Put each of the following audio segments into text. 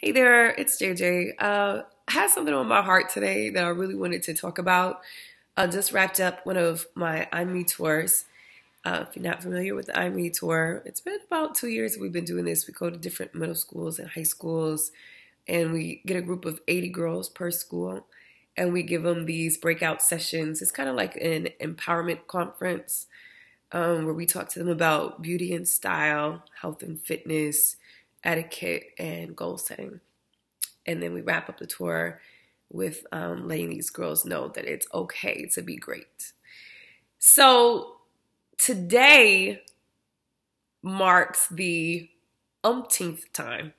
Hey there, it's JJ. I had something on my heart today that I really wanted to talk about. I just wrapped up one of my Me tours. If you're not familiar with the Me tour, it's been about 2 years we've been doing this. We go to different middle schools and high schools, and we get a group of 80 girls per school, and we give them these breakout sessions. It's kind of like an empowerment conference where we talk to them about beauty and style, health and fitness, etiquette, and goal setting. And then we wrap up the tour with letting these girls know that it's okay to be great. So today marks the umpteenth time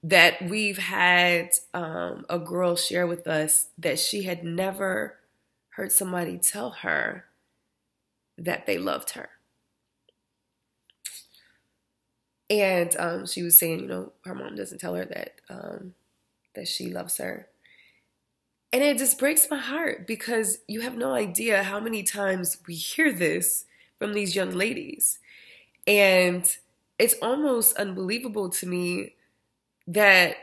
that we've had a girl share with us that she had never heard somebody tell her that they loved her. And she was saying, her mom doesn't tell her that she loves her. And it just breaks my heart because you have no idea how many times we hear this from these young ladies. And it's almost unbelievable to me that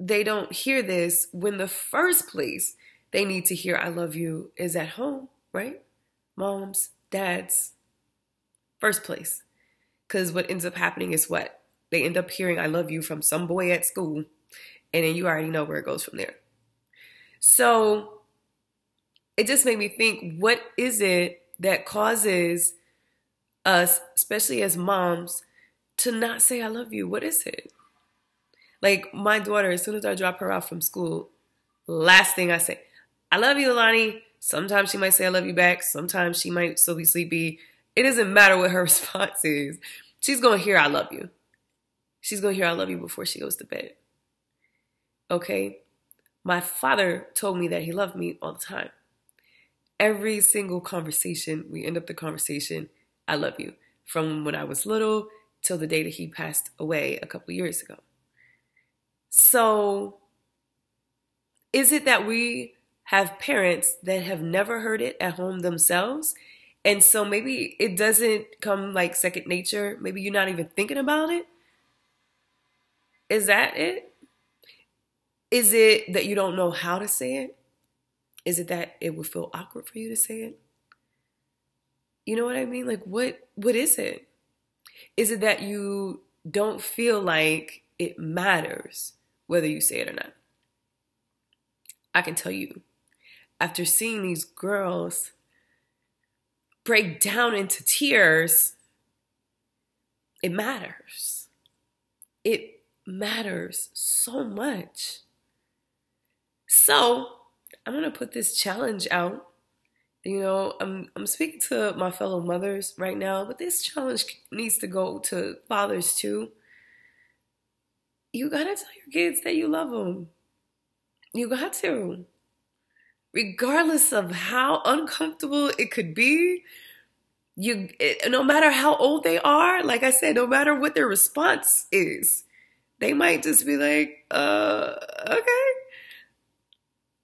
they don't hear this when the first place they need to hear I love you is at home, right? Moms, dads, first place. Because what ends up happening is what? They end up hearing I love you from some boy at school, and then you already know where it goes from there. So it just made me think, what is it that causes us, especially as moms, to not say I love you? What is it? Like my daughter, as soon as I drop her off from school, last thing I say, I love you, Alani. Sometimes she might say I love you back. Sometimes she might still be sleepy. It doesn't matter what her response is. She's going to hear I love you. She's going to hear I love you before she goes to bed. Okay? My father told me that he loved me all the time. Every single conversation, we end up the conversation, I love you. From when I was little till the day that he passed away a couple years ago. So, is it that we have parents that have never heard it at home themselves? And so maybe it doesn't come like second nature. Maybe you're not even thinking about it. Is that it? Is it that you don't know how to say it? Is it that it would feel awkward for you to say it? You know what I mean? Like, what is it? Is it that you don't feel like it matters whether you say it or not? I can tell you, after seeing these girls break down into tears, it matters. It matters so much. So I'm going to put this challenge out. I'm speaking to my fellow mothers right now, but this challenge needs to go to fathers too. You got to tell your kids that you love them. You got to. Regardless of how uncomfortable it could be, no matter how old they are, like I said, no matter what their response is, they might just be like, okay.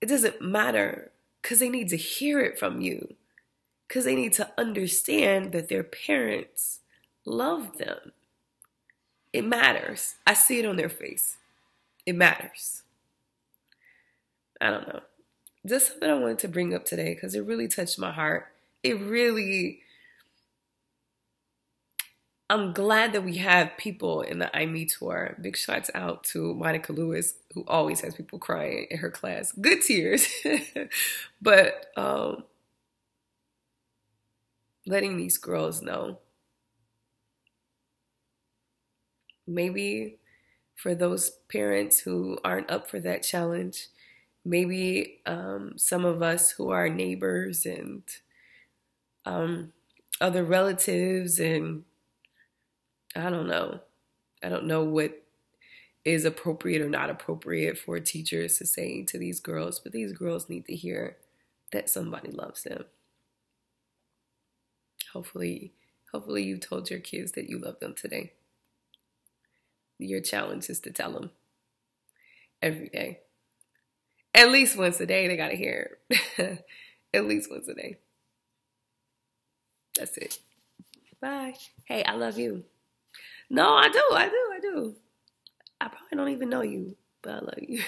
It doesn't matter because they need to hear it from you, because they need to understand that their parents love them. It matters. I see it on their face. It matters. I don't know. Just something I wanted to bring up today because it really touched my heart. I'm glad that we have people in the Me tour. Big shouts out to Monica Lewis, who always has people crying in her class. Good tears. But letting these girls know. Maybe for those parents who aren't up for that challenge, maybe some of us who are neighbors and other relatives, and I don't know. I don't know what is appropriate or not appropriate for teachers to say to these girls, but these girls need to hear that somebody loves them. Hopefully you told your kids that you love them today. Your challenge is to tell them every day. At least once a day, they got to hear it. At least once a day. That's it. Bye. Hey, I love you. No, I do. I probably don't even know you, but I love you.